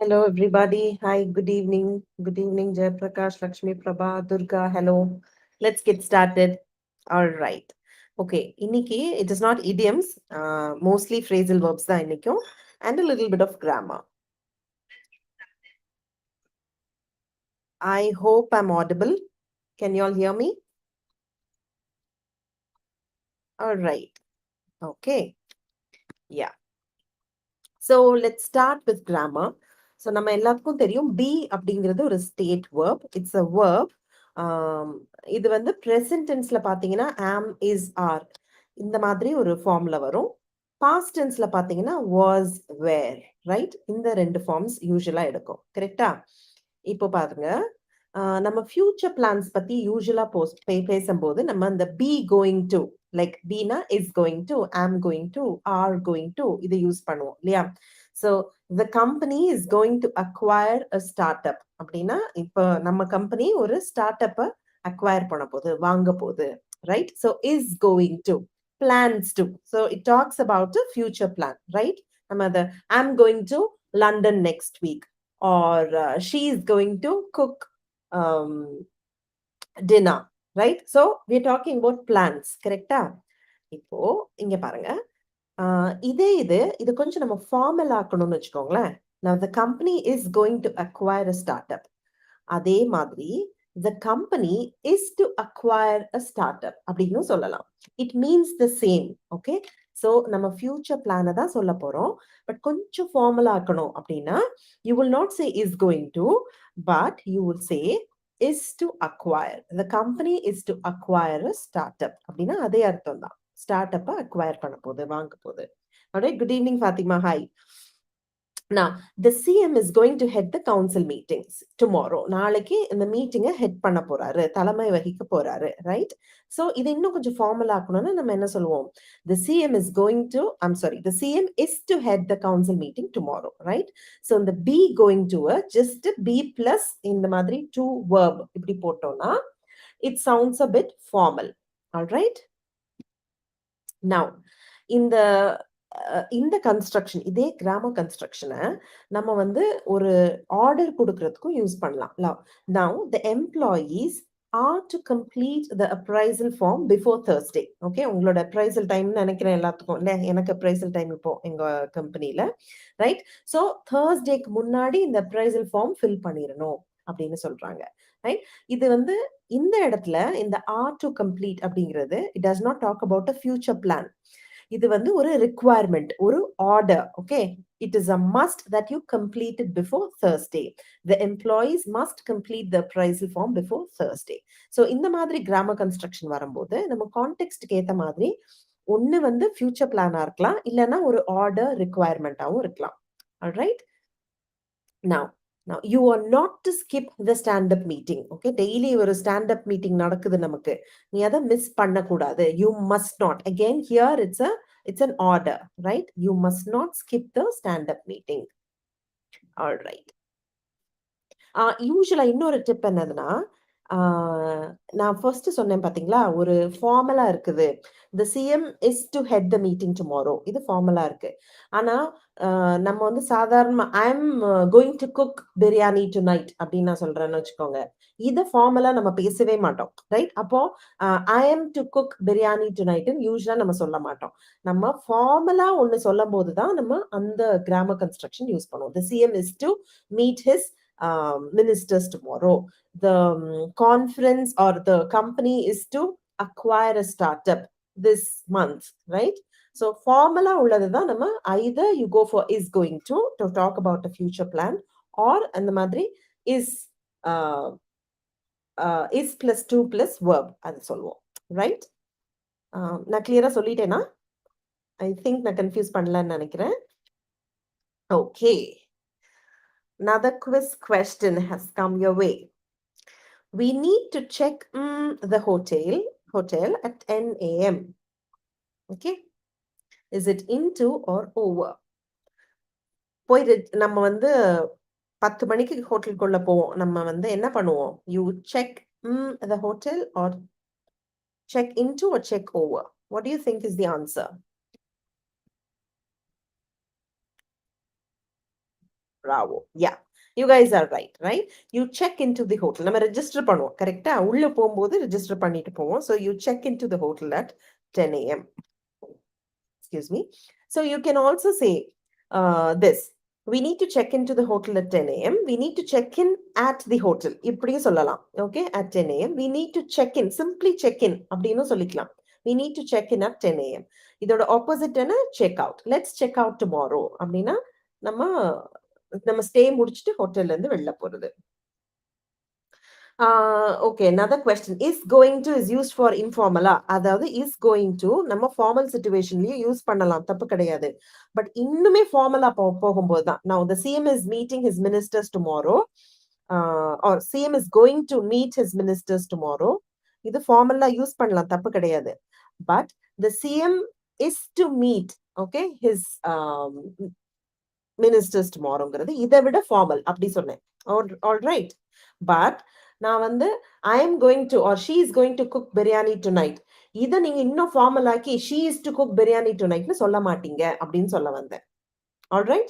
Hello, everybody. Hi, good evening. Good evening, Jayaprakash, Lakshmi Prabha, Durga. Hello. Let's get started. All right. Okay. Inniki, it is not idioms, mostly phrasal verbs, da innikku, and a little bit of grammar. I hope I'm audible. Can you all hear me? All right. Okay. Yeah. So let's start with grammar. So நம்ம எல்லாத்துக்கும் தெரியும் be அப்படிங்கிறது ஒரு state verb. It's a verb. இது வந்து present tenseல பார்த்தீங்கன்னா am, is, are இந்த மாதிரி ஒரு ஃபார்ம்ல வரும். past tenseல பார்த்தீங்கன்னா was, were, right? இந்த ரெண்டு ஃபார்ம்ஸ் யூசுவலா எடுக்கும். கரெக்டா? இப்போ பாருங்க. நம்ம ஃபியூச்சர் பிளான்ஸ் பத்தி யூசுவலா பேசும்போது நம்ம அந்த be going to like Beena is going to am going to are going to இதை யூஸ் பண்ணுவோம் இல்லையா so the company is going to acquire a start up அப்படின்னா இப்போ நம்ம கம்பெனி ஒரு ஸ்டார்ட் அப்பை அக்வயர் பண்ண போகுது வாங்க போகுது right so is going to plans to so it talks about a future plan right நம்ம அதை I'm going to London next week or she is going to cook dinner, right? So we're talking about plans, correctா? இப்போ இங்க பாருங்க இது கொஞ்சம் நம்ம formal ஆக்கணும்னு வச்சுக்கோங்களேன். Now the company is going to acquire a startup. அதே மாதிரி the company is to acquire a startup அப்படின்னு சொல்லலாம். It means the same, okay? So நம்ம future plan தான் சொல்ல போறோம். பட் கொஞ்சம் ஃபார்மல் ஆக்கணும் அப்படின்னா you will not say is going to, but you will say is to acquire. The company is to acquire a startup. அப்படின்னா அதே அர்த்தம் தான். ஸ்டார்ட்-அப்பை அக்வயர் பண்ண போகுது வாங்க போகுது. Alright, good evening Fatima. Hi. Now, the CM is going to head the council meetings tomorrow. நாளைக்கு இந்த மீட்டிங்கை ஹெட் பண்ண போறாரு, தலைமை வகிக்க போறாரு, ரைட்? ஸோ இது இன்னும் கொஞ்சம் ஃபார்மல் ஆக்கணும்னா நம்ம என்ன சொல்லுவோம்? The CM is going to, I'm sorry, the CM is to head the council meeting tomorrow, right? So இந்த be going to just be plus இந்த மாதிரி to verb இப்படி போட்டோம்னா it sounds a bit formal, all right? Now, இந்த construction இதே grammar கன்ஸ்ட்ரக்ஷனை நம்ம வந்து ஒரு ஆர்டர் கொடுக்கறதுக்கும் யூஸ் பண்ணலாம். Now the employees are to complete the appraisal form before Thursday. Okay, உங்களோட அப்ரைசல் டைம்னு நினைக்கிறேன் எல்லாத்துக்கும் இல்லை? எனக்கு அப்ரைசல் டைம் இப்போ எங்க கம்பெனியில, ரைட்? ஸோ Thursdayக்கு முன்னாடி இந்த அப்ரைசல் ஃபார்ம் ஃபில் பண்ணிடணும் அப்படின்னு சொல்றாங்க, ரைட்? இது வந்து இந்த இடத்துல இந்த ஆர் டு கம்ப்ளீட் அப்படிங்கிறது it does not talk about a future plan. இது வந்து ஒரு ரிக்வயர்மெண்ட், ஒரு order. Okay, it is a must that you complete it before Thursday. The employees must complete the appraisal form before Thursday. So இந்த மாதிரி grammar construction வரும்போது நம்ம கான்டெக்ஸ்டுக்கு ஏற்ற மாதிரி ஒன்று வந்து ஃபியூச்சர் பிளானா இருக்கலாம், இல்லைன்னா ஒரு ஆர்டர் ரிக்வயர்மெண்ட்டாகவும் இருக்கலாம். Alright? Now, you are not to skip the stand-up meeting. Okay, daily ஒரு stand-up meeting நடக்குது நமக்கு. நீ அதை மிஸ் பண்ணக்கூடாது. You must not. Again, here it's an order, right? You must not skip the stand-up meeting. All right. யூஸ்வலா இன்னொரு tip என்னதுன்னா, நான் ஃபர்ஸ்ட் சொன்னேன் பாத்தீங்களா, ஒரு ஃபார்மலா இருக்குது. The CM is to head the meeting tomorrow. இது ஃபார்மலா இருக்கு. ஆனா நம்ம வந்து சாதாரணமா I am going to cook biryani to night அப்படின்னு நான் சொல்றேன்னு வச்சுக்கோங்க. இதை ஃபார்மலா நம்ம பேசவே மாட்டோம், ரைட்? அப்போ I am to cook biryani to நைட்னு யூஸ்வலா நம்ம சொல்ல மாட்டோம். நம்ம ஃபார்மலா ஒன்னு சொல்லும் போதுதான் நம்ம அந்த கிராமர் கன்ஸ்ட்ரக்ஷன் யூஸ் பண்ணுவோம். The CM is to meet his ministers tomorrow. The conference or the company is to acquire a startup this month, right? So formula உள்ளதுதான் நம்ம either you go for is going to talk about a future plan, or அந்த மாதிரி is plus to plus verb அது சொல்லுவோம், right? நான் கிளியரா சொல்லிட்டேனா? I think நான் confuse பண்ணலன்னு நினைக்கிறேன். Okay. Another quiz question has come your way. We need to check the hotel at 10 a.m. Okay. Is it into or over? போயிட்டு நம்ம வந்து 10 மணிக்கு ஹோட்டலுக்குள்ள போவோம். நம்ம வந்து என்ன பண்ணுவோம்? You check the hotel or check into or check over? What do you think is the answer? Bravo. Yeah. You guys are right, right? You check into the hotel. நம்ம register பண்ணுவோம். கரெக்ட்டா? உள்ள போகும்போது register பண்ணிட்டு போவோம். So you check into the hotel at 10 a.m. Excuse me. So you can also say this. We need to check into the hotel at 10 a.m. We need to check in at the hotel. இப்படியும் சொல்லலாம். Okay? At 10 a.m. We need to check in. Simply check in. அப்படின்னு சொல்லிக்கலாம். We need to check in at 10 a.m. இதோட opposite என்ன? Check out. Let's check out tomorrow. அப்படின்னா நம்ம stay முடிச்சுட்டு ஹோட்டல்ல இருந்து வெளில போறது. Okay, another question. Is going to is used for informal. அதாவது is going to நம்ம formal situationலயே யூஸ் பண்ணலாம், தப்பு கிடையாது. பட் இன்னுமே ஃபார்மலா போகும்போது தான். Now the CM is meeting his ministers tomorrow. Or CM is going to meet his ministers tomorrow. இது ஃபார்மலா use பண்ணலாம், தப்பு கிடையாது. But the CM is to meet, okay, his ministers tomorrowங்கிறது இதை விட ஃபார்மல் அப்படி சொன்னேன். All right. But நான் வந்து I am going to or she is going to cook biryani tonight. இதை நீங்க இன்னும் ஃபார்மல் ஆக்கி she is to cook biryani tonight னு சொல்ல மாட்டீங்க அப்படின்னு சொல்ல வந்தேன். All right?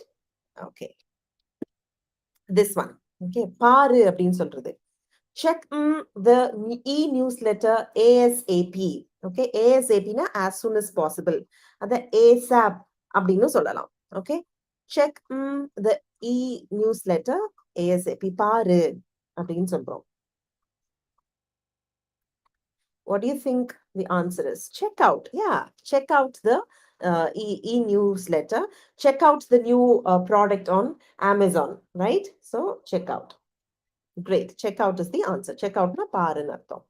Okay. This one. Okay. பாரு அப்படின்னு சொல்றது. Check the e-newsletter ASAP. Okay. ASAP னா as soon as possible. அத ASAP அப்படின்னு சொல்லலாம். Okay. Check the e-newsletter ASAP. பாரு அப்படின்னு சொல்றோம். What do you think the answer is? Check out. Yeah. Check out the e-newsletter. Check out the new product on Amazon. Right? So check out. Great. Check out is the answer. Check out na பாருன்னு அர்த்தம்.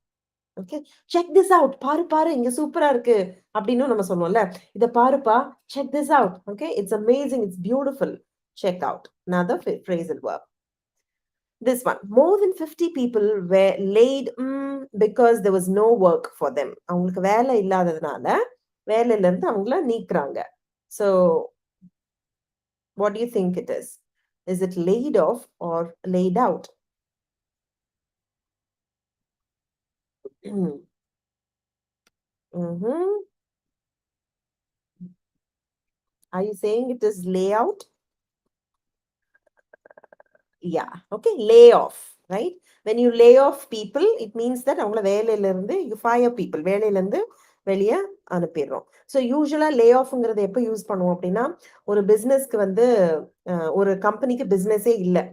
Okay. Check this out. பாரு இங்க சூப்பரா இருக்கு அப்படின்னு நம்ம சொல்லுவோம்ல. இத பாருப்பா. Check this out. Okay. It's amazing. It's beautiful. Check out. Another phrasal verb. This one. More than 50 people were laid because there was no work for them. அவங்களுக்கு வேலை இல்லாததுனால வேலையில இருந்து அவங்கள நீக்குறாங்க. So what do you think it is? Is it laid off or laid out? Are you saying it is layout? Yeah. Okay. Lay off, right? When you lay off people, it means that அவங்கள வேலையில இருந்து you fire people. வேலையில இருந்து வெளியே அனுப்பிடுறோம். So யூஸ்வலா லே ஆஃப்ங்கிறத எப்போ use பண்ணுவோம் அப்படின்னா, ஒரு பிஸ்னஸ்க்கு வந்து ஒரு கம்பெனிக்கு பிஸ்னஸே இல்லை,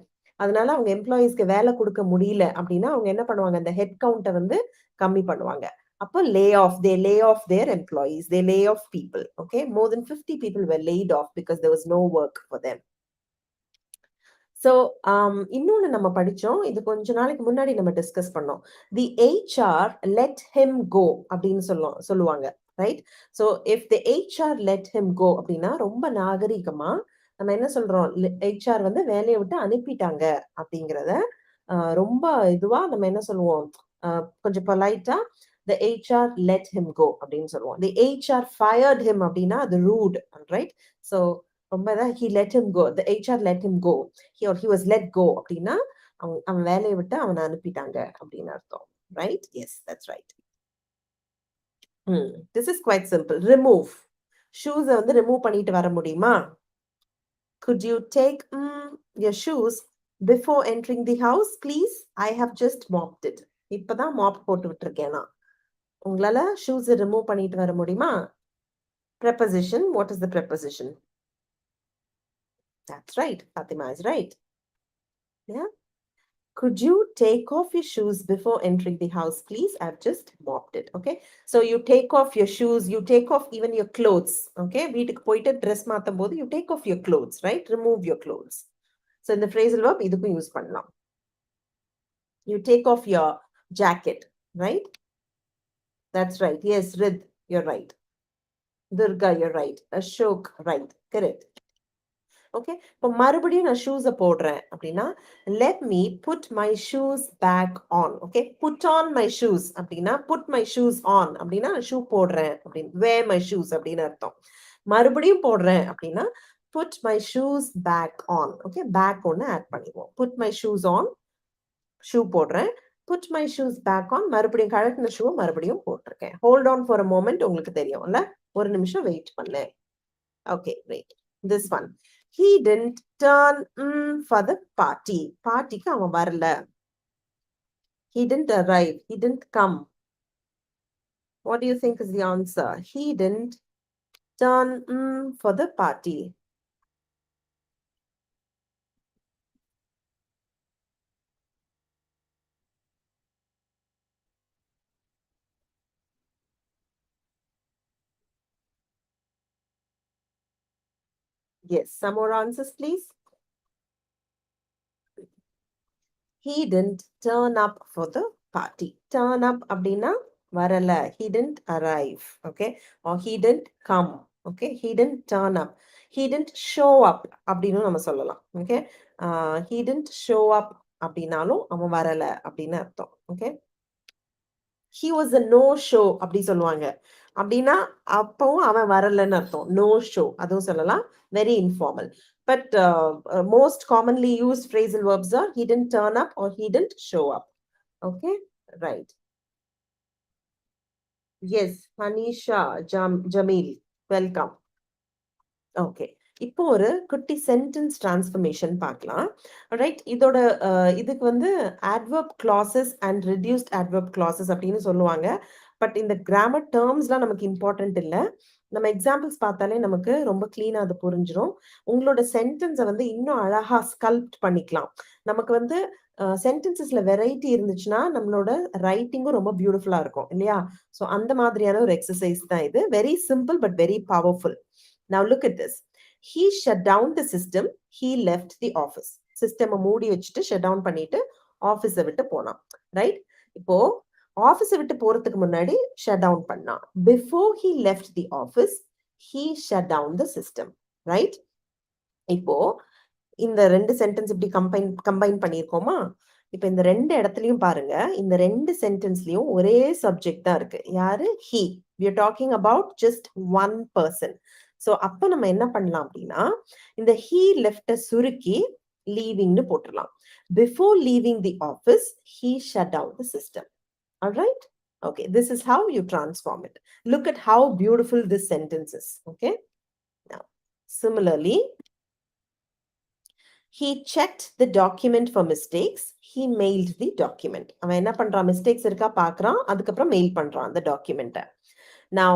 அதனால அவங்க எம்ப்ளாயீஸ்க்கு வேலை கொடுக்க முடியல அப்படின்னா அவங்க என்ன பண்ணுவாங்க, அந்த ஹெட் கவுண்ட்டை வந்து கம்மி பண்ணுவாங்க. அப்போ lay off, they lay off their employees, they lay off people. Okay, more then 50 people were laid off because there was no work for them. So இன்னொன்னு நம்ம படிச்சோம், இது கொஞ்ச நாளைக்கு முன்னாடி நம்ம டிஸ்கஸ் பண்ணோம். The HR let him go அப்படின்னு சொல்லுவாங்க, ரைட்? So if the HR let him go அப்படின்னா ரொம்ப நாகரிகமா நம்ம என்ன சொல்றோம், ஹெச்ஆர் வந்து வேலையை விட்டு அனுப்பிட்டாங்க அப்படிங்கிறத ரொம்ப இதுவா நம்ம என்ன சொல்லுவோம், கொஞ்சம் பொலைட்டா the HR let him go அப்படின்னு சொல்லுவோம். the HR fired him அப்படின்னா அது rude, right? So ரொம்பதான் he let him go, the HR let him go, he was let go அப்படின்னா அவன் வேலையை விட்டு அவனை அனுப்பிட்டாங்க அப்படின்னு அர்த்தம், right? Yes, that's right. This is quite simple. Remove. shoes வந்து remove பண்ணிட்டு வர முடியுமா? Could you take your shoes before entering the house, please? I have just mopped it. இப்பதான் மாப் போட்டு விட்டுருக்கேனா. உங்களால ஷூஸ் ரிமூவ் பண்ணிட்டு வர முடியுமா? Preposition. What is the preposition? That's right. Fatima is right. Yeah. Could you take off your shoes before entering the house, please? I've just mopped it. Okay. So you take off your shoes, you take off even your clothes. Okay. வீட்டுக்கு போயிட்டு dress மாத்தும் போது you take off your clothes, right? Remove your clothes. So in the phrasal verb, இதுக்கும் use பண்ணலாம். You take off your jacket, right? That's right. Yes, Rid, you're right. Durga, you're right. Ashok, right. Correct. ஓகே, இப்போ மறுபடியும் நான் ஷூஸை போடுறேன் அப்படின்னா let me put my shoes back on. Okay, put on my shoes அப்படின்னா put my shoes on அப்படின்னா shoe போடுறேன் அப்படின்னு, வேர் மை ஷூஸ் அப்படின்னு அர்த்தம். மறுபடியும் போடுறேன் அப்படின்னா put my shoes back on. Okay, back ஒன்று ஆட் பண்ணிடுவோம். Put my shoes on, shoe போடுறேன். Put my shoes back on, மறுபடியும் கழட்டின ஷூவை மறுபடியும் போட்டிருக்கேன். Hold on for a moment, உங்களுக்கு தெரியும்ல, ஒரு நிமிஷம் வெயிட் பண்ணேன். Okay, right. This one. He didn't turn for the party. Partyக்கு அவன் வரல. He didn't arrive. He didn't come. What do you think is the answer? He didn't turn for the party. Yes, some more answers, please. He didn't turn up for the party. Turn up அப்படின்னா வரல. He didn't arrive. Okay. Or he didn't come. Okay. He didn't turn up. He didn't show up அப்படின்னு நம்ம சொல்லலாம். Okay. He didn't show up அப்படின்னாலும் அவன் வரல அப்படின்னு அர்த்தம். Okay. He was a no show அப்படி சொல்லுவாங்க. அப்படின்னா அப்பவும் அவன் வரலன்னு அர்த்தம். No show அதுவும் சொல்லலாம். Very informal. But most commonly used phrasal verbs are he didn't turn up or he didn't show up. Okay, right. Yes, Hanisha, Jamil, welcome. Okay. இப்போ ஒரு குட்டி சென்டென்ஸ் டிரான்ஸ்ஃபர்மேஷன் பார்க்கலாம். ரைட். இதோட இதுக்கு வந்து adverb classes and reduced adverb classes அப்படின்னு சொல்லுவாங்க. But இந்த கிராமர் டேர்ம்ஸ்லாம் நமக்கு இம்பார்ட்டன்ட் இல்ல. நம்ம எக்ஸாம்பிள்ஸ் பார்த்தாலே நமக்கு ரொம்ப கிளீனா அது புரிஞ்சிரும். உங்களோட சென்டென்ஸை வந்து இன்னும் அழகா ஸ்கல்ப்ட் பண்ணிக்கலாம். நமக்கு வந்து சென்டென்சஸ்ல வெரைட்டி இருந்துச்சுன்னா நம்மளோட ரைட்டிங்கும் ரொம்ப பியூட்டிஃபுல்லா இருக்கும் இல்லையா? ஸோ அந்த மாதிரியான ஒரு எக்ஸசைஸ் தான் இது. Very simple but very powerful. Now look at this. He shut down the system. He left the office. System மூடி வச்சுட்டு shut down பண்ணிட்டு ஆபீஸை விட்டு போனான். ரைட். இப்போ ஆபீஸை விட்டு போறதுக்கு முன்னாடி shut down பண்ணான். Before he left the office, he shut down the system. Right. இப்போ இந்த ரெண்டு சென்டென்ஸ் இப்படி கம்பைன் பண்ணியிருக்கோமா? இப்ப இந்த ரெண்டு இடத்துலயும் பாருங்க, இந்த ரெண்டு சென்டென்ஸ்லயும் ஒரே சப்ஜெக்ட் தான் இருக்கு. யாரு? He. We are talking about just one person. So அப்ப நம்ம என்ன பண்ணலாம் அப்படின்னா, இந்த he left சுருக்கி leavingனு போட்டுடலாம். Before leaving the office, he shut down the system. All right? Okay, this is how you transform it. Look at how beautiful this sentence is. Okay? Now, similarly, he checked the document for mistakes. He mailed the document. அவன் என்ன பண்றான்? Mistakes இருக்கா பார்க்கறான். அதுக்கப்புறம் mail பண்றான் அந்த டாக்குமெண்ட்டை. Now,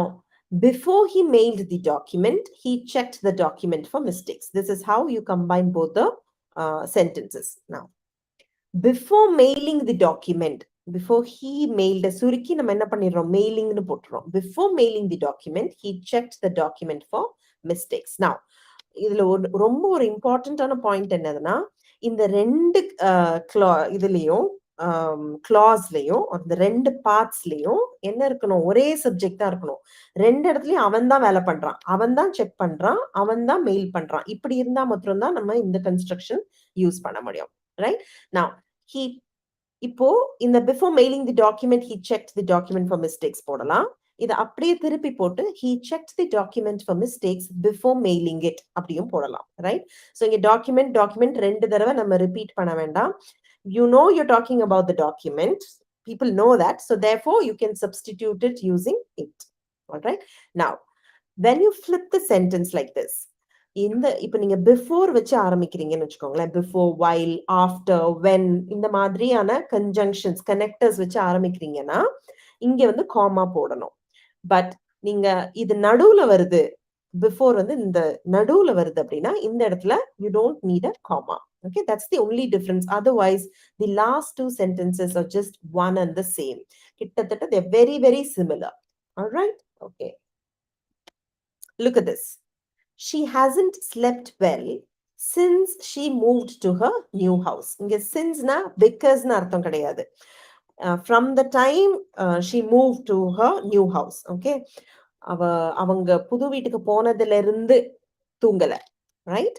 before he mailed the document, he checked the document for mistakes. This is how you combine both the sentences. Now, before mailing the document, before he mailed சுருக்கி நம்ம என்ன பண்ணிடுறோம்? மெயிலிங்னு போட்டுறோம். Before mailing the document, he checked the document for mistakes. Now, இதுல ரொம்ப ஒரு இம்பார்ட்டன்டான point என்னதுன்னா, இந்த ரெண்டு இதுலயும் கிளாஸ்லயும் அந்த ரெண்டு பார்ட்ஸ்லயும் என்ன இருக்கணும்? ஒரே சப்ஜெக்ட் தான் இருக்கணும். ரெண்டு இடத்துலயும் அவன் தான் வேலை பண்றான், அவன் தான் செக் பண்றான், அவன் தான் மெயில் பண்றான். இப்படி இருந்தா மாத்திரம் தான் நம்ம இந்த கன்ஸ்ட்ரக்ஷன் யூஸ் பண்ண முடியும். ரைட். நவ he இப்போ இந்த before mailing the document he checked the document for mistakes போடலாம். இதை அப்படியே திருப்பி போட்டு he checked the document for mistakes before mailing it அப்படியும் போடலாம். ரைட். ஸோ இங்க டாக்குமெண்ட் ரெண்டு தடவை நம்ம ரிப்பீட் பண்ண வேண்டாம். You know you're talking about the document. People know that. So therefore, you can substitute it using it. All right. Now, when you flip the sentence like this, இப்ப நீங்க before வச்சு ஆரம்பிக்கிறீங்கன்னு வச்சுக்கோங்களேன். Before, while, after, when இந்த மாதிரியான conjunctions connectors வச்சு ஆரம்பிக்கிறீங்கன்னா இங்க வந்து gamma போடணும். பட் நீங்க இது நடுவுல வருது, பிஃபோர் வந்து இந்த நடுவுல வருது அப்படின்னா இந்த இடத்துல you don't need a comma. Okay, that's the only difference. Otherwise, the last two sentences are just one and the same. கிட்டத்தட்ட they're very, very similar. All right? Okay. Look at this. She hasn't slept well since she moved to her new house. இங்க since-னா because-னு அர்த்தம் கிடையாது. From the time she moved to her new house. Okay? அவங்க புது வீட்டுக்கு போனதுல இருந்து தூங்கல. Right?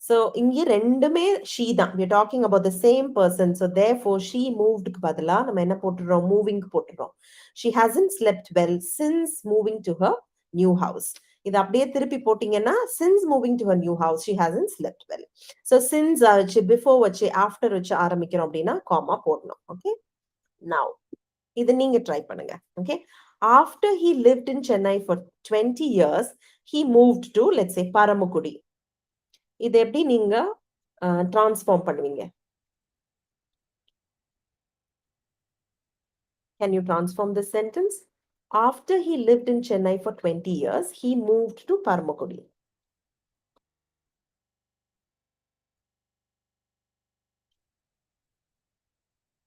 So இங்க ரெண்டுமே she தான். We are talking about the same person. So therefore she moved-க்கு பதிலா நம்ம என்ன போட்டுறோம்? moving போட்டுறோம். She hasn't slept well since moving to her new house. இது அப்படியே திருப்பி போட்டீங்கன்னா since moving to her new house she hasn't slept well. So since வச்சு before வச்சு after வச்சு ஆரம்பிக்கிறோம் அப்படின்னா comma போடணும். Okay? Now, இதை நீங்க ட்ரை பண்ணுங்க. Okay? After he lived in Chennai for 20 years, he moved to, let's say, Paramukudi. இத எப்படி நீங்க டிரான்ஸ்ஃபார்ம் பண்ணுவீங்க? Can you transform this sentence? After he lived in Chennai for 20 years, he moved to Paramakudi.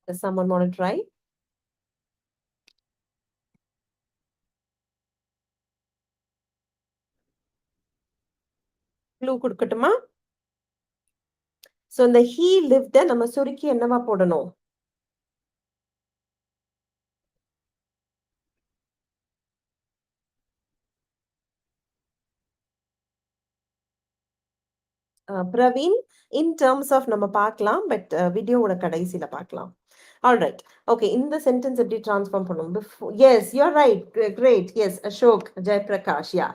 Does someone want to try? Clue குடுக்கட்டுமா? So இந்த he lived நம்ம சுருக்கி என்னவா போடணும்? Praveen, in terms of நம்ம பார்க்கலாம். பட் வீடியோவோட கடைசியில பார்க்கலாம். ஆல்ரைட். ஓகே. இந்த சென்டென்ஸ் எப்படி டிரான்ஸ்ஃபார்ம் பண்ணும்? Yes, you are right. Great. Yes, Ashok Jayaprakash. Yeah.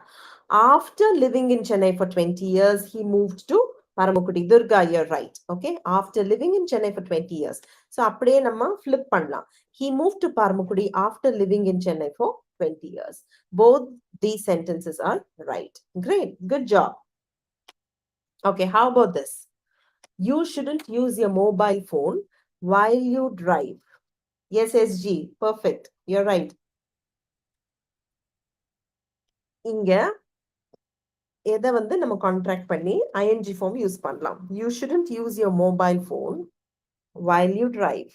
After living in Chennai for 20 years, he moved to Paramakudi. Durga, you're right. Okay. After living in Chennai for 20 years. So அப்படியே நம்ம ஃபிளிப் பண்ணலாம். He moved to Paramakudi after living in Chennai for 20 years. Both these sentences are right. Great. Good job. Okay, how about this? You shouldn't use your mobile phone while you drive. Yes, SG. Perfect. You're right. இங்க எதை வந்து நம்ம contract பண்ணி ing form use பண்ணலாம். You shouldn't use your mobile phone while you drive.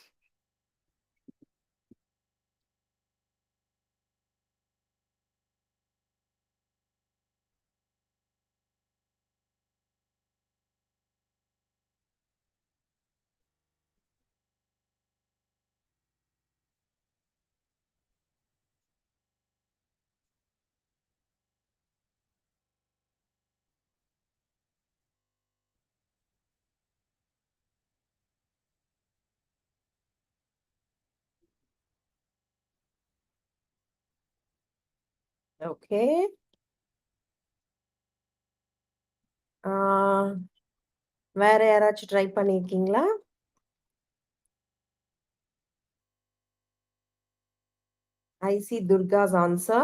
Okay. வேற யாராச்சும் try பண்ணிருக்கீங்களா? I see Durga's answer.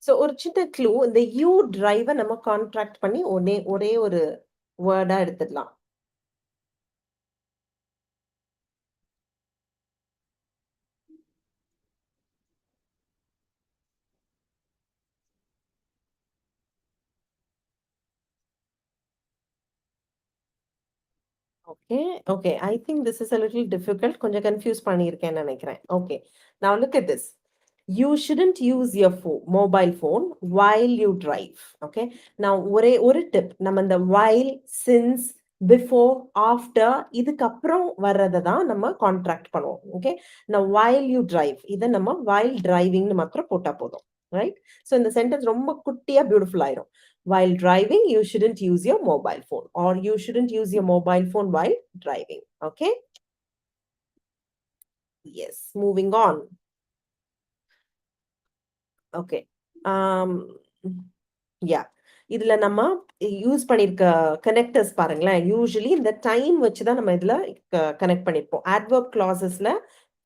So ஒரு சின்ன க்ளூ, இந்த யூ டிரைவை நம்ம கான்ட்ராக்ட் பண்ணி ஒரே ஒரு வேர்டா எடுத்துடலாம். Okay. I think this is a little difficult. கொஞ்சம் கன்ஃபியூஸ் பண்ணியிருக்கேன்னு நினைக்கிறேன். Okay. Now look at this. You shouldn't use your mobile phone while you drive. Okay. Now ஒரு tip. நம்ம இந்த while, since, before, after இதுக்கப்புறம் வர்றதை தான் நம்ம கான்ட்ராக்ட் பண்ணுவோம். Okay. Now while you drive இதை நம்ம while driving மாத்திரம் போட்டா போதும். Right. So இந்த சென்டென்ஸ் ரொம்ப குட்டியா பியூட்டிஃபுல் ஆயிரும். While driving, you shouldn't use your mobile phone, or you shouldn't use your mobile phone while driving. Okay. Yes. Moving on. Okay. Yeah. இதுல நம்ம யூஸ் பண்ணிருக்க கனெக்டர்ஸ் பாருங்களேன். யூசுவலி இந்த டைம் வச்சுதான் நம்ம இதுல கனெக்ட் பண்ணிருப்போம். adverb clausesல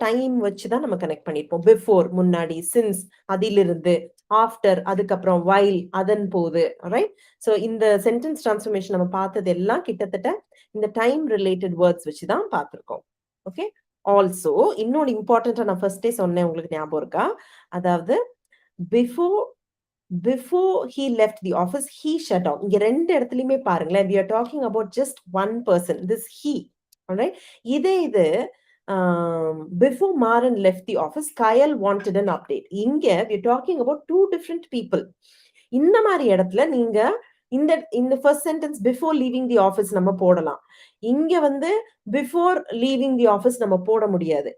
டைம் வச்சுதான் நம்ம கனெக்ட் பண்ணிருப்போம். பிஃபோர் முன்னாடி, சின்ஸ் அதிலிருந்து, ஆஃப்டர் அதுக்கப்புறம், வைல் அதன் போது. ரைட். சோ இந்த சென்டென்ஸ் டிரான்ஸ்ஃபர்மேஷன் நம்ம பார்த்தது எல்லாம் கிட்டத்தட்ட இந்த டைம் ரிலேட்டட் வேர்ட்ஸ் வச்சுதான் பார்த்திருக்கோம். ஓகே. ஆல்சோ இன்னொரு இம்பார்ட்டன்டா நான் ஃபர்ஸ்டே சொன்னேன், உங்களுக்கு ஞாபகம் இருக்கா? அதாவது before he left the office, he shut down. இங்க ரெண்டு இடத்துலயுமே பாருங்களேன், we are talking about just one person, this he. Alright. இது before Maran left the office, Kyle wanted an update. இங்க we are talking about two different people. இந்த மாதிரி இடத்துல நீங்க இந்த first sentence before leaving the office நம்ம போடலாம். இங்க வந்து பிஃபோர் லீவிங் தி ஆஃபீஸ் நம்ம போட முடியாது.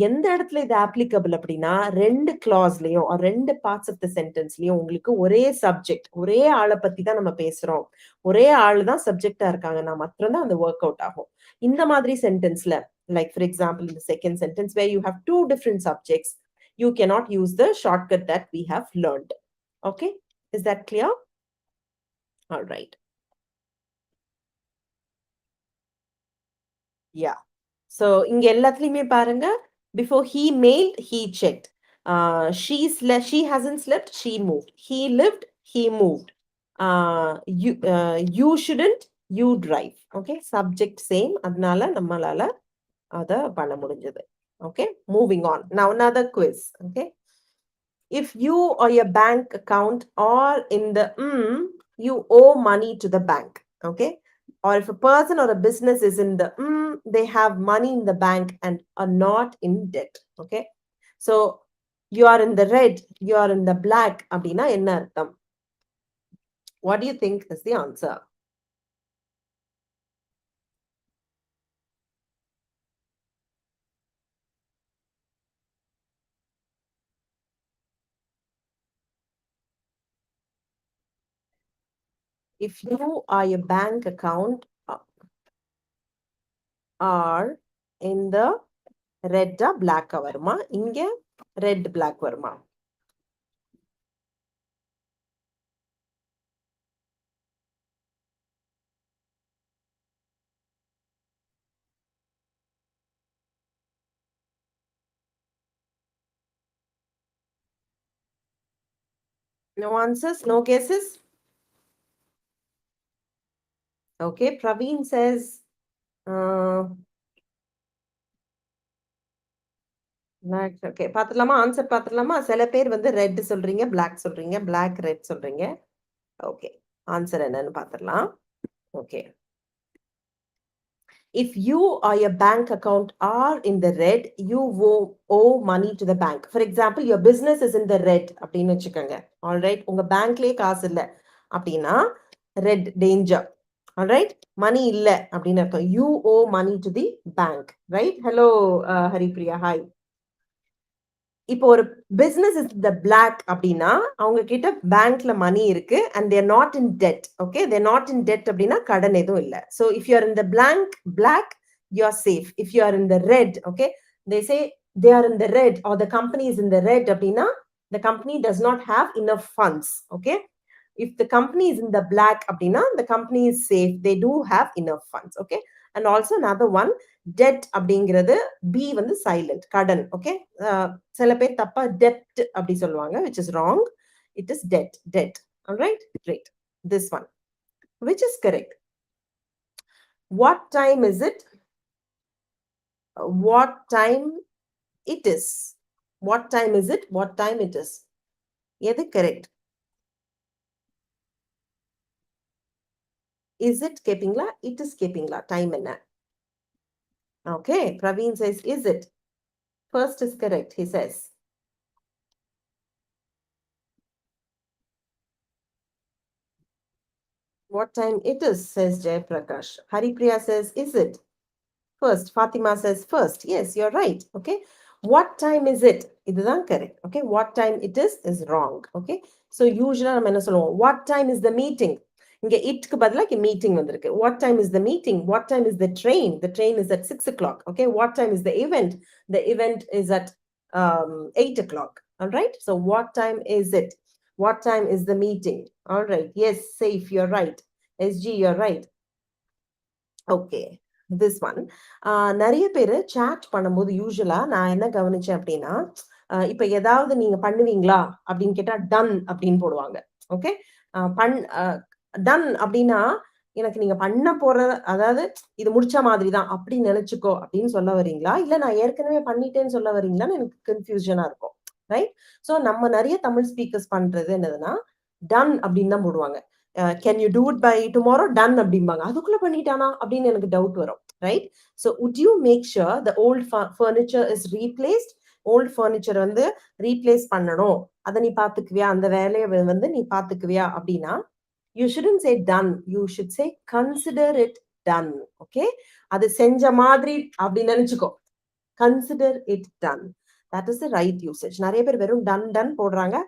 எந்த இடத்துல இது ஆப்ளிகபிள் அப்படின்னா, ரெண்டு கிளாஸ்லயும் ரெண்டு பார்ட்ஸ் ஆஃப் த சென்டென்ஸ்லயும் உங்களுக்கு ஒரே சப்ஜெக்ட், ஒரே ஆளை பத்தி தான் நம்ம பேசுறோம், ஒரே ஆள் தான் சப்ஜெக்டா இருக்காங்கன்னா மாத்திரம் தான் அந்த ஒர்க் அவுட் ஆகும். இந்த மாதிரி சென்டென்ஸ்ல, like for example in the second sentence where you have two different subjects, you cannot use the shortcut that we have learned. Okay. Is that clear? All right. Yeah. So இங்க எல்லாத்துலயுமே பாருங்க, before he mailed, he checked. She hasn't slept, she moved. He lived, he moved. You shouldn't, you drive. Okay, subject same, அதனால நம்மளால அத பண்ண முடிஞ்சது. Okay, moving on. Now another quiz. Okay, if you or your bank account are in the you owe money to the bank. Okay, or if a person or a business is in the they have money in the bank and are not in debt. Okay, so you are in the red, you are in the black அப்படின்னா என்ன அர்த்தம்? What do you think is the answer? If you or your bank account are in the red black வருமா? இங்க red black வருமா? No answers, no guesses? Okay, Praveen says black. Okay, பாத்துடலாமா? Answer பாத்துடலாமா? சில பேர் வந்து ரெட் சொல்றீங்க, black சொல்றீங்க, black red சொல்றீங்க. ஓகே, ஆன்சர் என்னன்னு பாத்துடலாம். Okay, if you or your bank account are in the red, you owe money to the bank. For example, your business is in the red அப்படின்னு வச்சுக்கோங்க. Alright, உங்க பேங்க்லயே காசு இல்ல அப்படின்னா red danger. Alright, money இல்ல அப்படின்னு அர்த்தம். You owe money to the bank. Right? Hello, Haripriya. Hi. இப்போ ஒரு பிசினஸ் இஸ் த பிளாக் அப்படின்னா அவங்க கிட்ட பேங்க்ல மணி இருக்கு and they're not in debt. Okay, they're not in debt அப்படின்னா கடன் எதுவும் இல்லை. So if you are in the black you are safe. If you are in the red, okay, they say they are in the red are the company is in the red அப்படின்னா the company does not have enough funds. Okay, if the company is in the black அப்படின்னா the company is safe, they do have enough funds. Okay, and also another one, debt அப்படிங்கிறது b வந்து silent, கடன். Okay, சில பேர் தப்பா debt அப்படி சொல்லுவாங்க, which is wrong. It is debt. All right, great. This one, which is correct? What time is it? What time it is? What time is it? What time it is? எது correct? Is it கேப்பீங்களா? It is கேப்பீங்களா? Time என்ன? Okay, Praveen says, is it? First is correct, he says. What time it is, says Jayaprakash. Haripriya says, is it? First. Fatima says, first. Yes, you're right. Okay. What time is it? இதுதான் correct. Okay. What time it is wrong. Okay. So usually நம்ம என்ன சொல்லுவோம்? What time is the meeting? இங்க itக்கு பதிலா meeting வந்திருக்கு. What time is the meeting? What time is the train? The train is at 6 o'clock. Okay. What time is the event? The event is at 8 o'clock. All right. So what time is it? What time is the meeting? All right. Yes, safe. You're right. SG, you're right. Okay. This one. நிறைய பேர் chat பண்ணும்போது யூஸ்வலா நான் என்ன கவனிச்சேன் அப்படின்னா, இப்ப ஏதாவது நீங்க பண்ணுவீங்களா அப்படின்னு கேட்டா டன் அப்படின்னு போடுவாங்க. ஓகே, டன் அப்படின்னா எனக்கு நீங்க பண்ண போற, அதாவது இது முடிச்ச மாதிரி தான் அப்படின்னு நினைச்சுக்கோ அப்படின்னு சொல்ல வரீங்களா, இல்ல நான் ஏற்கனவே பண்ணிட்டேன்னு சொல்ல வரீங்களான்னு எனக்கு கன்ஃபியூஷனா இருக்கும். ரைட்? ஸோ நம்ம நிறைய தமிழ் ஸ்பீக்கர்ஸ் பண்றது என்னதுன்னா டன் அப்படின்னு தான் போடுவாங்க. Can you do it by tomorrow? Done அப்படிம்பாங்க. அதுக்குள்ள பண்ணிட்டானா அப்படின்னு எனக்கு டவுட் வரும். Right? So would you make sure the old furniture is replaced? Old furniture வந்து ரீப்ளேஸ் பண்ணணும், அதை நீ பாத்துக்குவியா, அந்த வேலையை வந்து நீ பாத்துக்குவியா அப்படின்னா you shouldn't say done, you should say consider it done. Okay, அது செஞ்ச மாதிரி அப்படி நினைச்சுக்கோ. Consider it done. That is the right usage. நிறைய பேர் வெறும் done போடுறாங்க.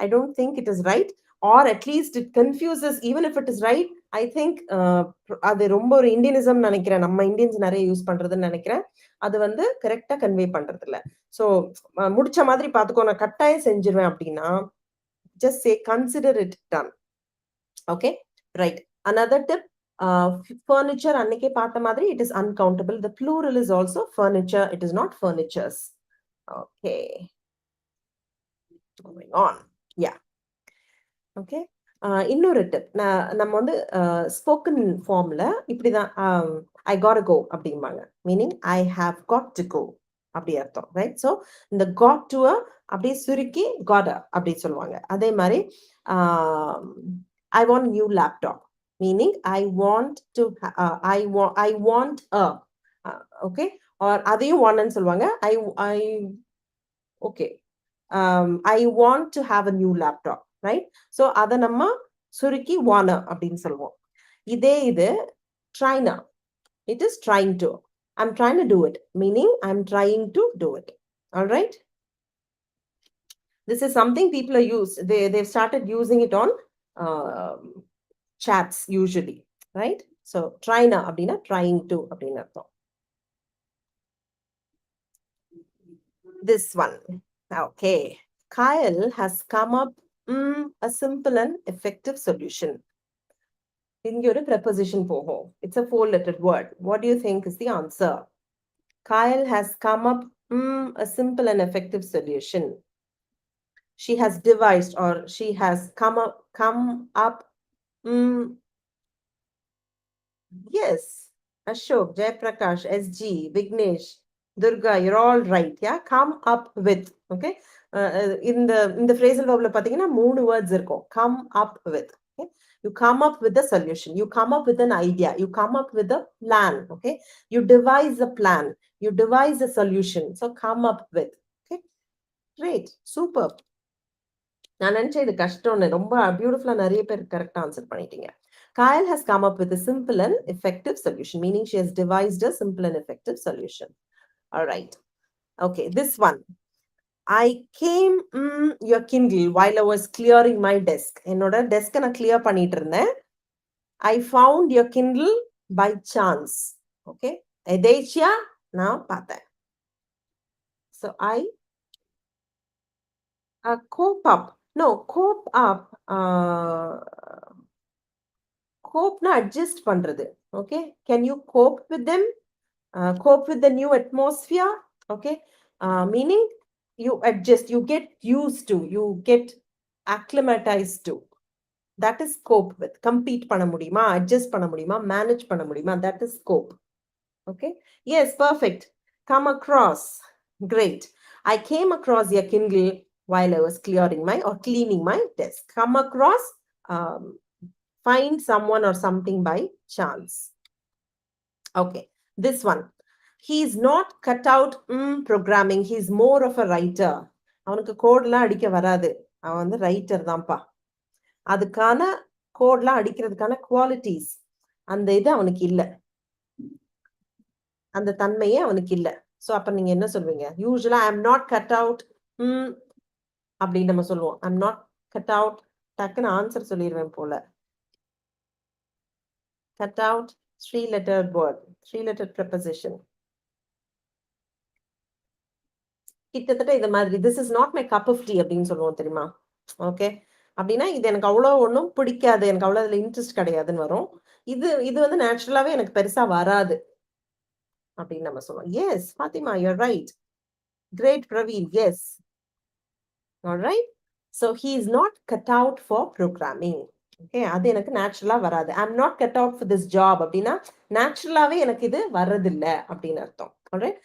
I don't think it is right, or at least it confuses. Even if it is right, I think அது ரொம்ப ஒரு இந்தியனிசம் நினைக்கிறேன், நம்ம இந்தியன்ஸ் நிறைய யூஸ் பண்றதுன்னு நினைக்கிறேன். அது வந்து கரெக்டா கன்வே பண்றது இல்ல. சோ முடிச்ச மாதிரி பாத்துக்கோ, நான் கட்டாயம் செஞ்சிருவேன் அப்படின்னா just say consider it done. Okay, right. Another tip, furniture அன்னைக்கே பார்த்த மாதிரி it is uncountable. The plural is also furniture, it is not furnitures. Okay, moving on. Yeah. Okay, இன்னொரு டிப். நம்ம வந்து ஸ்போக்கன் ஃபார்ம்ல இப்படிதான் ஐ காட் கோ அப்படிம்பாங்க. Meaning I have got to go அப்படி அர்த்தம். ரைட்? ஸோ இந்த காட் டு அப்படியே சுருக்கி காட் அப்படி சொல்லுவாங்க. அதே மாதிரி I want new laptop. Meaning I want to I want okay. Or அதையும் வாண்ட்னு சொல்லுவாங்க. I I okay. I want to have a new laptop. Right? So அதை நம்ம சுருக்கி வான அப்படின்னு சொல்லுவோம். இதே இது ட்ரைனா. It is trying to. I'm trying to do it. Meaning I'm trying to do it. All right? This is something people are used. They've started using it on chats usually. Right? So tryna அப்படின்னா trying to அப்படின்னு அர்த்தம். This one. Okay. Kyle has come up a simple and effective solution. இங்க ஒரு preposition போகும். It's a 4-lettered word. What do you think is the answer? Kyle has come up a simple and effective solution. She has devised or she has come up. Yes. Ashok, Jayaprakash, SG, Vignesh, Durga, you're all right. Yeah, come up with. Okay. In the phrasal verb pathina 3 words irukkum. Come up with. Okay. You come up with a solution. You come up with an idea. You come up with a plan. Okay. You devise a plan. You devise a solution. So come up with. Okay. Great. Super. நான் நினைச்சேன் இது கஷ்டம்னு. ரொம்ப பியூட்டிஃபுல்லா நிறைய பேர் கரெக்டா answer பண்ணிட்டீங்க. Kyle has come up with a simple and effective solution, meaning she has devised a simple and effective solution. All right. Okay, this one. I came your Kindle while I was clearing my desk. என்னோட desk நான் clear பண்ணிட்டு இருந்தேன். I found your Kindle by chance. Okay. எதேச்சியா நான் பார்த்தேன். So I cope up. No, cope up. Cope-na adjust பண்றது. Okay. Can you cope with them? Cope with the new atmosphere. Okay. Meaning you adjust, you get used to, you get acclimatized to. That is cope with. Compete பண்ண முடியுமா, adjust பண்ண முடியுமா, manage பண்ண முடியுமா, that is cope. Okay. Yes, perfect. Come across. Great. I came across your Kindle while I was cleaning my desk. Come across, find someone or something by chance. Okay. This one. He is not cut out programming. He is more of a writer. அவனுக்கு கோட்லாம் அடிக்க வராது. அவன் வந்து writer தான்ப்பா. அதுக்கான கோட்லாம் அடிக்கிறதுக்கான qualities அந்த இது அவனுக்கு இல்ல. அந்த தன்மையே அவனுக்கு இல்ல. சோ அப்ப நீங்க என்ன சொல்வீங்க? யூசுவலா I am not cut out அப்படின்னு நம்ம சொல்லுவோம். I am not cut out. டக்குன்னு ஆன்சர் சொல்லிடுவேன் போல. Cut out 3-lettered word, 3-lettered preposition. கிட்டத்தட்ட இது மாதிரி this is not my cup of tea அப்படின்னு சொல்லுவோம் தெரியுமா? ஓகே. அப்படின்னா இது எனக்கு அவ்வளோ ஒன்றும் பிடிக்காது, எனக்கு அவ்வளோ அதில் இன்ட்ரெஸ்ட் கிடையாதுன்னு வரும். இது வந்து நேச்சுரலாவே எனக்கு பெருசா வராது அப்படின்னு நம்ம சொல்லுவோம். Yes Fathima, your right. Great Praveen, yes. Alright. So he is not cut out for programming. Okay. அது எனக்கு நேச்சுரலா வராது. I am not cut out for this job அப்படின்னா நேச்சுரலாவே எனக்கு இது வர்றதில்லை அப்படின்னு அர்த்தம். Alright.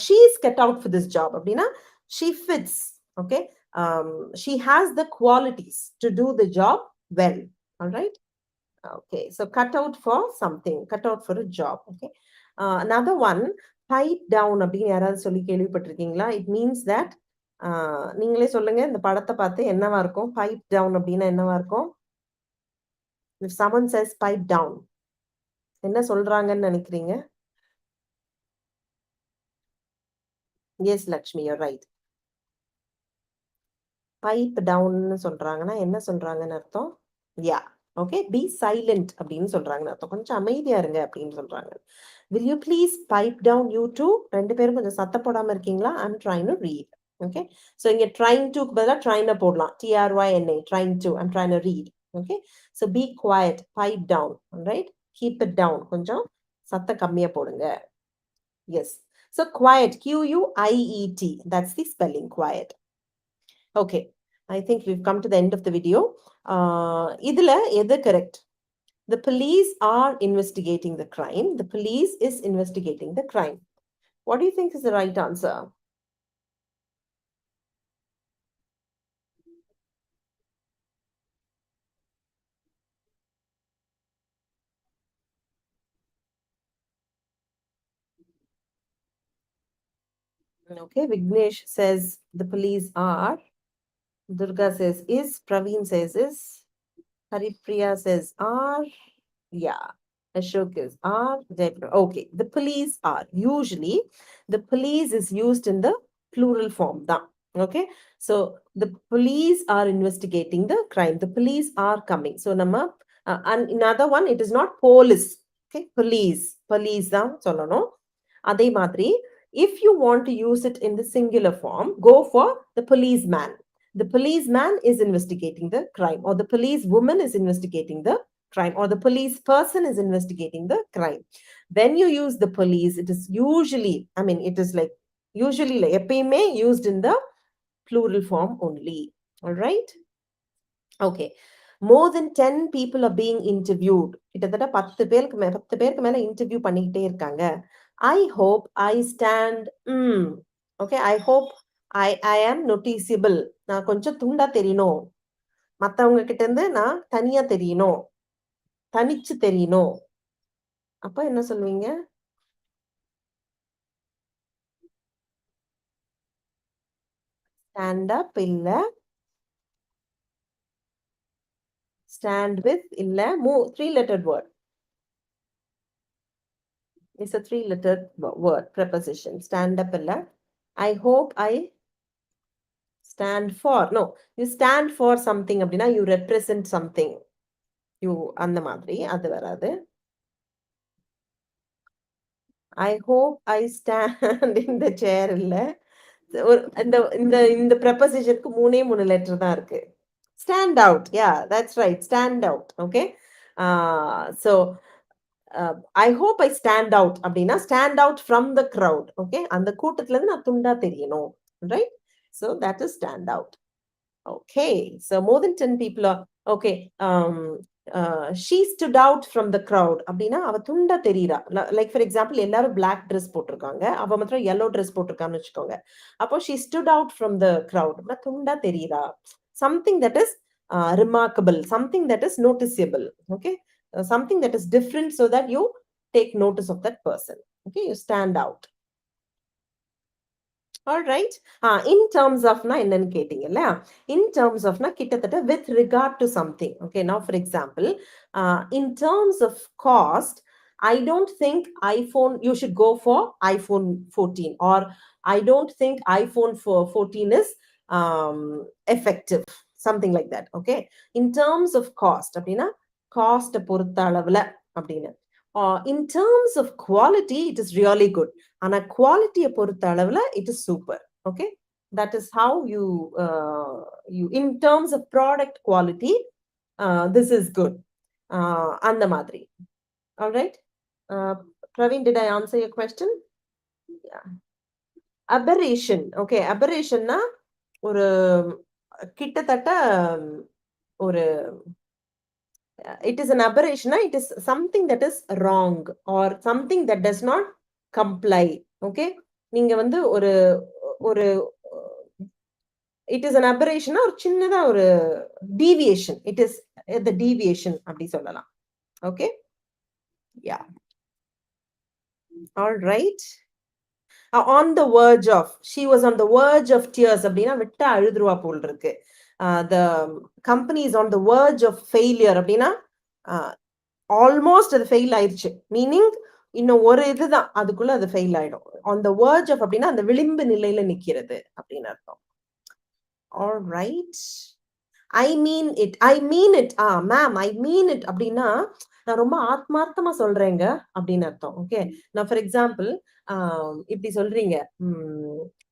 She is cut out for this job அப்படின்னா she fits. Okay. She has the qualities to do the job well. All right. Okay. So cut out for something, cut out for a job. Okay. Another one, pipe down அப்படின்னு யாராவது சொல்லி கேள்விப்பட்டிருக்கீங்களா? It means that நீங்களே சொல்லுங்க, இந்த படத்தை பார்த்து என்னவா இருக்கும்? pipe down அப்படின்னா என்னவா இருக்கும்? If someone says pipe down, என்ன சொல்றாங்கன்னு நினைக்கிறீங்க? Yes, Lakshmi, you're right. Pipe டவுன்னு சொல்றாங்கன்னா என்ன சொல்றாங்கன்னு அர்த்தம்? யா. ஓகே. பி சைலண்ட் அப்படின்னு சொல்றாங்கன்னு அர்த்தம். கொஞ்சம் அமைதியா இருங்க அப்படின்னு சொல்றாங்க. Will you please pipe down you two? 2 பேரும் கொஞ்சம் சத்தம் போடாம இருக்கீங்களா? I'm trying to read. Okay. So இங்க ட்ரைங் டுக்கு பதிலாக ட்ரைனை போடலாம். TRYNA, trying to. I'm trying to read. Okay. So be quiet, pipe down. Right. Keep it down. கொஞ்சம் சத்தம் கம்மியா போடுங்க. Yes. So quiet, QUIET. That's the spelling, quiet. Okay. I think we've come to the end of the video. இதுல எது correct? The police are investigating the crime. The police is investigating the crime. What do you think is the right answer? Okay, Vignesh says the police are. Durga says is. Praveen says is. Haripriya says are. Yeah. Ashok is are. Okay. The police are. Usually, the police is used in the plural form. Da. Okay. So, the police are investigating the crime. The police are coming. So, nama, and another one, it is not police. Okay. Police. Police da. Solano. Adhe madri. If you want to use it in the singular form, go for the policeman. The policeman is investigating the crime, or the police woman is investigating the crime, or the police person is investigating the crime. When you use the police, it is usually, I mean, it is like usually like epime used in the plural form only. All right. Okay. More than 10 people are being interviewed. கிட்டத்தட்ட 10 பேருக்கு மேல interview பண்ணிக்கிட்டே இருக்காங்க. I hope I stand. Okay. I hope I am noticeable. நான் கொஞ்சம் துண்டா தெரியணும். மத்தவங்க கிட்ட இருந்து நான் தனியா தெரியணும். தனிச்சு தெரியணும். அப்ப என்ன சொல்வீங்க? Stand up இல்ல. Stand with இல்ல. Three-lettered word. It's a three-lettered word, preposition. Stand up இல்ல. I hope I stand for. No, you stand for something அப்படின்னா you represent something. You அந்த மாதிரி அது வராது. I hope I stand in the chair இல்ல. இந்த இந்த இந்த prepositionக்கு மூணு லெட்டர் தான் இருக்கு. Stand out. Yeah, that's right. Stand out. Okay. So I hope I stand out அப்படின்னா stand out from the crowd. Okay. அந்த கூட்டத்துல இருந்து நான் துண்டா தெரியணும். Right. So that is stand out. Okay. So more than 10 people are okay. She stood out from the crowd. அப்படின்னா அவ துண்டா தெரியறா. Like for example, எல்லாரும் black dress போட்டிருக்காங்க. அவ மாத்திரம் yellow dress போட்டிருக்கான்னு வச்சுக்கோங்க. அப்போ she stood out from the crowd. Tunda தெரியறா. Something that is remarkable, something that is noticeable. Okay. Something that is different so that you take notice of that person. Okay. You stand out. All right. In terms of na என்னன்னு கேட்டீங்கல்ல, in terms of na கிட்டத்தட்ட with regard to something. Okay. Now for example, in terms of cost, I don't think iPhone, you should go for iPhone 14, or I don't think iPhone 14 is effective. Something like that. Okay. In terms of cost, அப்படின்னா cost பொறுத்த அளவுல அப்படின்னு. In terms of quality, it is really good. ஆனா குவாலிட்டியை பொறுத்த அளவுல it is super. Okay. That is how you in terms of product quality, this is good. அந்த மாதிரி. All right. Praveen, did I answer your question? Yeah. Aberration. Okay. Aberrationனா ஒரு கிட்டத்தட்ட ஒரு it is an aberration. It is something that is wrong or something that does not comply. Okay. நீங்க வந்து ஒரு ஒரு it is an aberration or சின்னதா ஒரு deviation. It is the deviation அப்படி சொல்லலாம். Okay. Yeah. All right. On the verge of, she was on the verge of tears அப்படின்னா விட்டா அழுதுருவா போல் இருக்கு. The company is on the verge of failure அப்படின்னா almost அது fail ஆயிடுச்சு. மீனிங் இன்னும் ஒரு இதுதான் அதுக்குள்ள அது ஃபெயில் ஆயிடும். on the verge of அப்படின்னா அந்த விளிம்பு நிலையில நிக்கிறது அப்படின்னு அர்த்தம். All right. I mean it. I mean it. Ma'am, I mean it அப்படின்னா நான் ரொம்ப ஆத்மார்த்தமா சொல்றேங்க அப்படின்னு அர்த்தம். ஓகே. நான் ஃபார் எக்ஸாம்பிள் இப்படி சொல்றீங்க,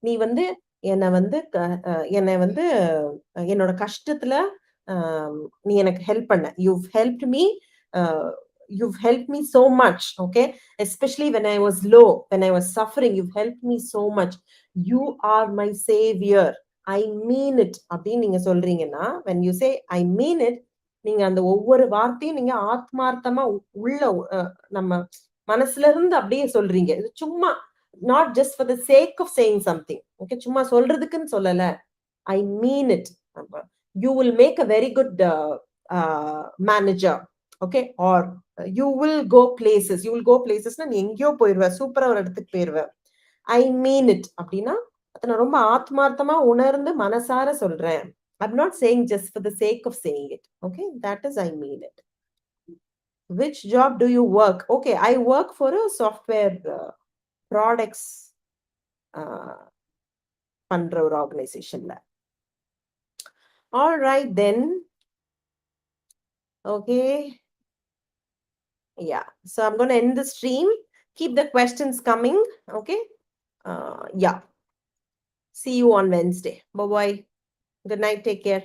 நீ வந்து என்னை வந்து என்னோட கஷ்டத்துல நீ எனக்கு ஹெல்ப் பண்ண. You've helped me so much. Okay. Especially when I was low, when I was suffering, you've helped me so much. You are my savior. I mean it அப்படின்னு நீங்க சொல்றீங்கன்னா, when you say I mean it, நீங்க அந்த ஒவ்வொரு வார்த்தையும் நீங்க ஆத்மார்த்தமா உள்ள நம்ம மனசுல இருந்து அப்படியே சொல்றீங்க. இது சும்மா not just for the sake of saying something. Okay, சும்மா சொல்றதுக்குன்னு சொல்லல. I mean it. You will make a very good manager. Okay, or you will go places. You will go places. நீ எங்கேயோ போயிருவ, சூப்பரா ஒரு இடத்துக்கு போயிருவ. I mean it அப்படின்னா அதை நான் ரொம்ப ஆத்மார்த்தமா உணர்ந்து மனசார சொல்றேன். I'm not saying just for the sake of saying it. Okay, that is I mean it. Which job do you work? Okay, I work for a software products பண்ற ஒரு ஆர்கனைசேஷன்ல. All right then. Okay. Yeah. So I'm going to end the stream. Keep the questions coming. Okay. Yeah. See you on Wednesday. Bye-bye. Good night. Take care.